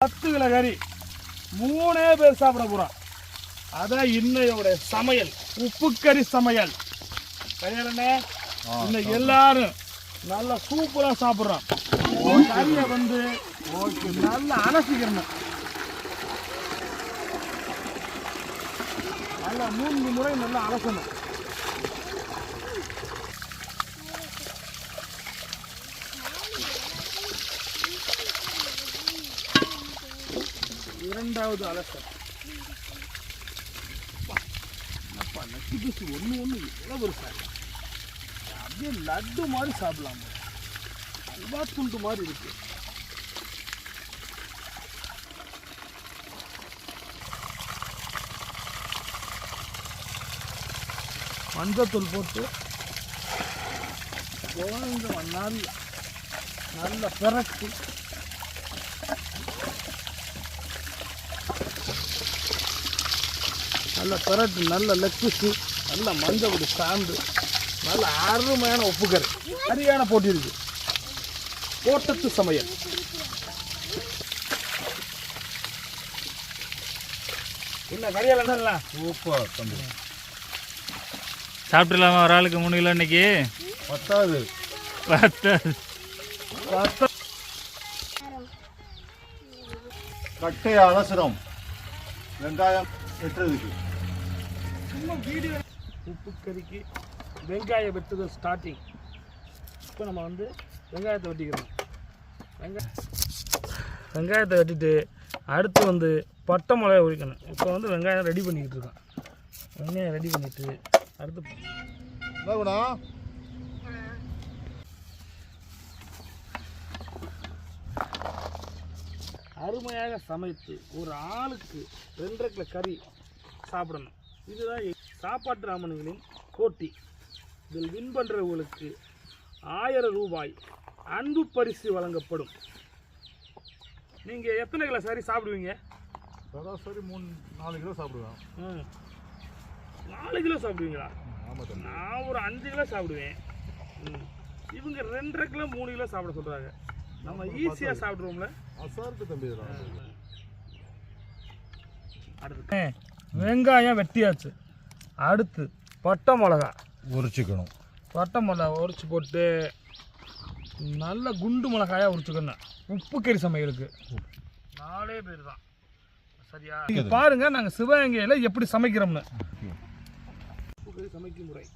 10 kilo கறி 3 பேர் சாப்பிட போகிறோம். அதான் இன்னையோட சமையல், உப்பு கறி சமையல். கல்யாணே இன்னைக்கு எல்லாரும் நல்லா சூப்பராக சாப்பிட்றோம். கறியை வந்து நல்லா அலசிக்கிறணும். நல்லா 3 முறை நல்லா அலசணும். இரண்டாவது அலசல். நச்சு பீஸ் ஒன்று எவ்வளோ ஒரு சார், அப்படியே லட்டு மாதிரி சாப்பிடலாம். அல்வா துண்டு மாதிரி இருக்கு. மஞ்சத்தூள் போட்டு நல்ல பிரட்டி நல்ல பிரட்டு, நல்ல லெக் பீஸு, நல்ல மஞ்சள் பொடி சாந்து, நல்ல அருமையான உப்புக்கறி, சரியான போட்டி இருக்கு. தோட்டத்து சமையல். என்ன கறியால் என்ன சூப்பர் தம்பி. சாப்பிட்டுலாமா? ஒரு ஆளுக்கு 3 கிலோ இன்னைக்கு பத்தாது. கட்டையை அலசுறோம், வெங்காயம் வெட்டுறதுக்கு. சும்மா வீடியோ. உப்பு கறிக்கு வெங்காயம் வெட்டுறது ஸ்டார்டிங். இப்போ நம்ம வந்து வெங்காயத்தை வெட்டிக்கிறோம். வெங்காயத்தை வெட்டிட்டு அடுத்து வந்து பட்டை மிளகாய் உரிக்கணும். இப்போ வந்து வெங்காயம் ரெடி பண்ணிக்கிட்டு இருக்கோம். வெங்காயம் ரெடி பண்ணிவிட்டு அடுத்து அருமையாக சமைத்து ஒரு ஆளுக்கு 2.5 கிலோ கறி சாப்பிடணும். இதுதான் சாப்பாட்டு ராமன்களின் போட்டி. இதில் வின் பண்ணுறவங்களுக்கு 1000 ரூபாய் அன்பு பரிசு வழங்கப்படும். நீங்கள் எத்தனை கிலோ சரி சாப்பிடுவீங்க? சராசரி 3-4 கிலோ சாப்பிடுவேன். 4 கிலோ சாப்பிடுவீங்களா? நான் ஒரு 5 கிலோ சாப்பிடுவேன். இவங்க 2.5 கிலோ 3 கிலோ சாப்பிட சொல்கிறாங்க. நம்ம ஈஸியாக சாப்பிட்ருவோம்ல. அசால்ட்டு தம்பி. அடுத்து வெங்காயம் வெட்டியாச்சு. அடுத்து பட்டை மிளகா உரிச்சிக்கணும். பட்டை மிளகா உரிச்சு போட்டு நல்ல குண்டு மிளகாயாக உரிச்சுக்கணும். உப்பு கறி சமையலுக்கு 4 பேர் தான். சரியா? பாருங்க நாங்கள் சிவகங்கையில் எப்படி சமைக்கிறோம்னு. உப்பு கறி சமைக்கும் முறை.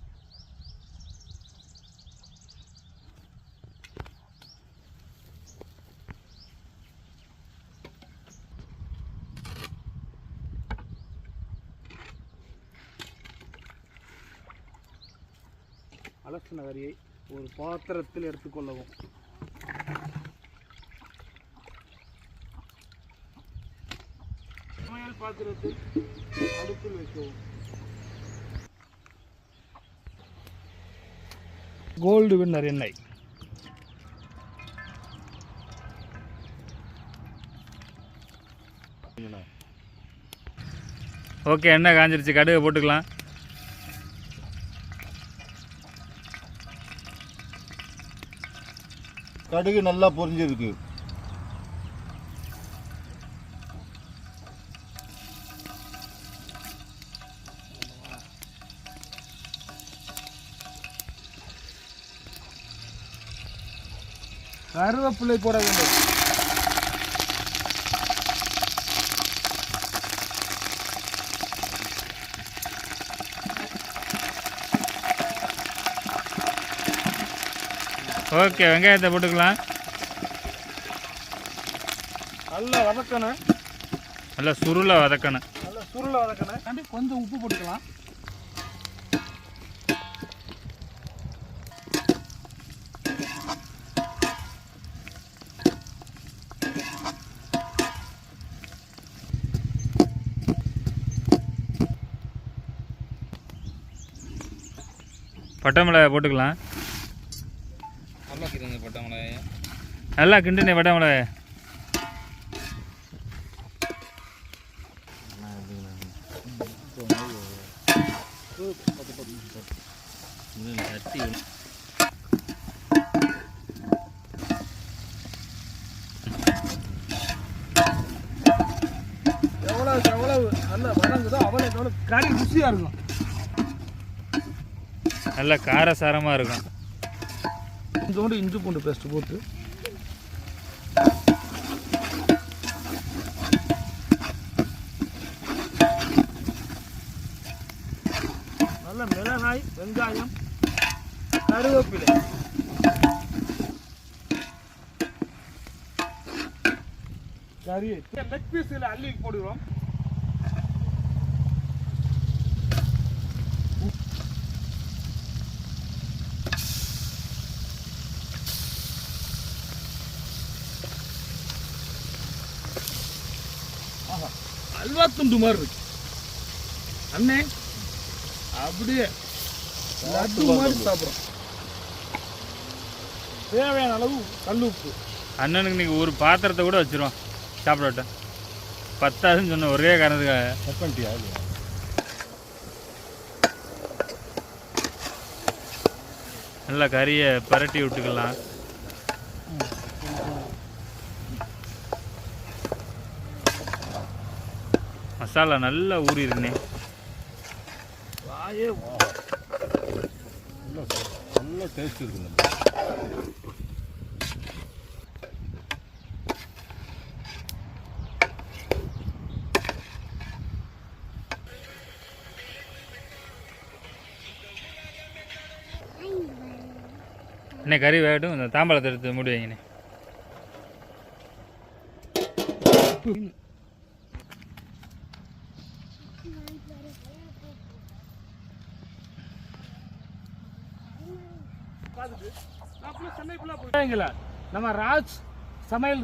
அலசின கறியை ஒரு பாத்திரத்தில் எடுத்துக்கொள்ளவும். சமையல் பாத்திரத்தில் அடுப்பில் வைக்கவும். கோல்டு வின்னர் எண்ணெய். ஓகே, எண்ணெய் காஞ்சிருச்சு. கடுகு போட்டுக்கலாம். கடுகு நல்லா பொரிஞ்சிருக்கு. கருவேப்பிலை போட வேண்டும். ஓகே, வெங்காயத்தை போட்டுக்கலாம். நல்லா வதக்கணும். நல்லா சுருளை வதக்கணும். நல்லா சுருளை வதக்கணும். அண்டி கொஞ்சம் உப்பு போட்டுக்கலாம். பட்டை மிளகாய் போட்டுக்கலாம். நல்லா கிண்டுனே பட்டை மிளகாய். எவ்வளவு நல்லா வதங்குதோ அவ்வளோக்கு எவ்வளோ கறி ருசியாக இருக்கும். நல்லா காரசாரமாக இருக்கும். கொஞ்சோண்டு இஞ்சி பூண்டு பேஸ்ட் போட்டு நல்ல மிளகாய், வெங்காயம், கருவேப்பிலை, கறி லெக் பீஸில் அள்ளி போடுவோம். அல்வா துண்டு மாதிரி இருக்கு அண்ணே, அப்படியே லட்டு மாதிரி சாப்பிட்றோம். தேவையான அளவு கல் உப்பு. அண்ணனுக்கு இன்னைக்கு ஒரு பாத்திரத்தை கூட வச்சிருவான் சாப்பிடட்டும். பத்தாதுன்னு சொன்ன ஒரே காரணத்துக்காக. கட் பண்ணிட்டியா? நல்லா கறியை பரட்டி விட்டுக்கலாம். மசாலா நல்லா ஊறி இருக்குண்ணே. வாயே நல்ல டேஸ்ட் இருக்குங்க. அண்ணே கறி வேகட்டும். இந்த தாம்பாளத்தை எடுத்து மூடி வைங்கண்ணே. நம்ம ராஜ் சமையல்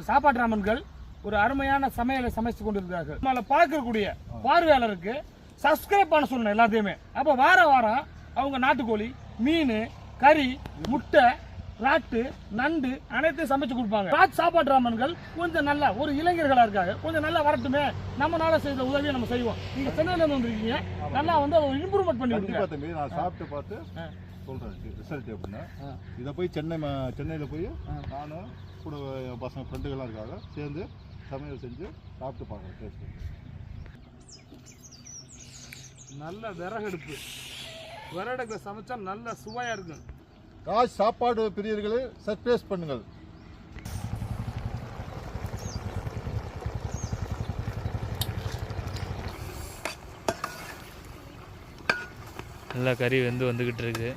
சாப்பாட்டு ராமன்கள் ஒரு அருமையான சமையலை சமைச்சு கொண்டிருக்கிறார்கள். நம்மளை பார்க்கக்கூடிய பார்வையாளருக்கு சப்ஸ்கிரைப் பண்ண சொல்லணும் எல்லாத்தையுமே. அப்போ வாரம் அவங்க நாட்டுக்கோழி, மீன், கறி, முட்டை, ராட்டு, நண்டு அனைத்தையும் சமைச்சு கொடுப்பாங்க. ராஜ் சாப்பாட்டு ராமன்கள் கொஞ்சம் நல்லா ஒரு இளைஞர்களாக இருக்காங்க, கொஞ்சம் நல்லா வரட்டுமே, நம்மளால செய்த உதவியை நம்ம செய்வோம். நீங்க சென்னையில இருந்து வந்திருக்கீங்க, நல்லா வந்து ஒரு இம்ப்ரூவ்மெண்ட் பண்ணி கண்டிப்பா தம்பி, நான் சாப்பிட்டு பார்த்து சொல்றேன் ரிசல்ட் எப்படின்னா. இதை போய் சென்னையில் போய் நானும் கூட என் பசங்க ஃப்ரெண்டுகள்லாம் இருக்காங்க, சேர்ந்து சமையல் செஞ்சு சாப்பிட்டு பார்க்குறேன் டேஸ்ட்டு. நல்ல விறகடுப்பு, விறகடுப்புல சமைச்சா நல்ல சுவையா இருக்கும். ராஜ் சாப்பாடு பிரியர்களை சர்ப்ரைஸ் பண்ணுங்கள். நல்லா கறி வந்துக்கிட்டு இருக்கு.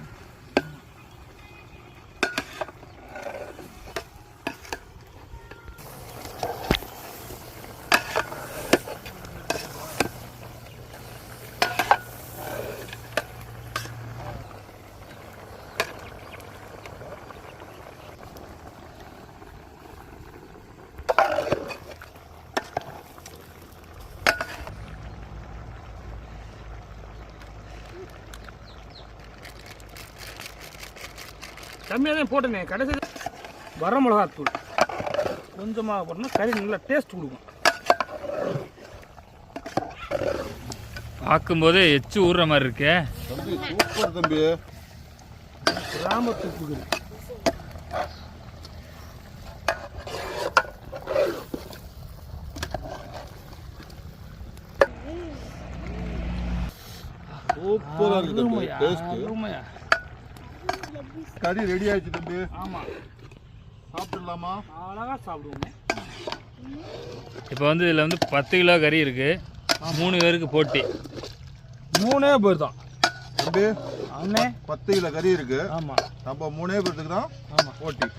கம்மியாக தான் போட்டேனே, கடைசி வர மிளகாத்தூள் கொஞ்சமாக போட்டோம்னா கறி நல்லா டேஸ்ட் கொடுக்கும். பார்க்கும்போதே எச்சு ஊறுற மாதிரி இருக்கே தம்பி. சூப்பர் தம்பி. கிராமத்துக்கு சூப்பராக இருக்கு தம்பி டேஸ்ட். கறி ரெடி ஆயிடுச்சு தம்பி. ஆமாம், சாப்பிட்டுடலாமா? அழகாக சாப்பிடுவோம். இப்போ வந்து இதில் வந்து 10 கிலோ கறி இருக்குது. 3 பேருக்கு போட்டி. 3 பேர் தான் தம்பி. அண்ணே 10 கிலோ கறி இருக்கு. ஆமாம், நம்ம 3 பேருக்கு தான். ஆமாம் போட்டி.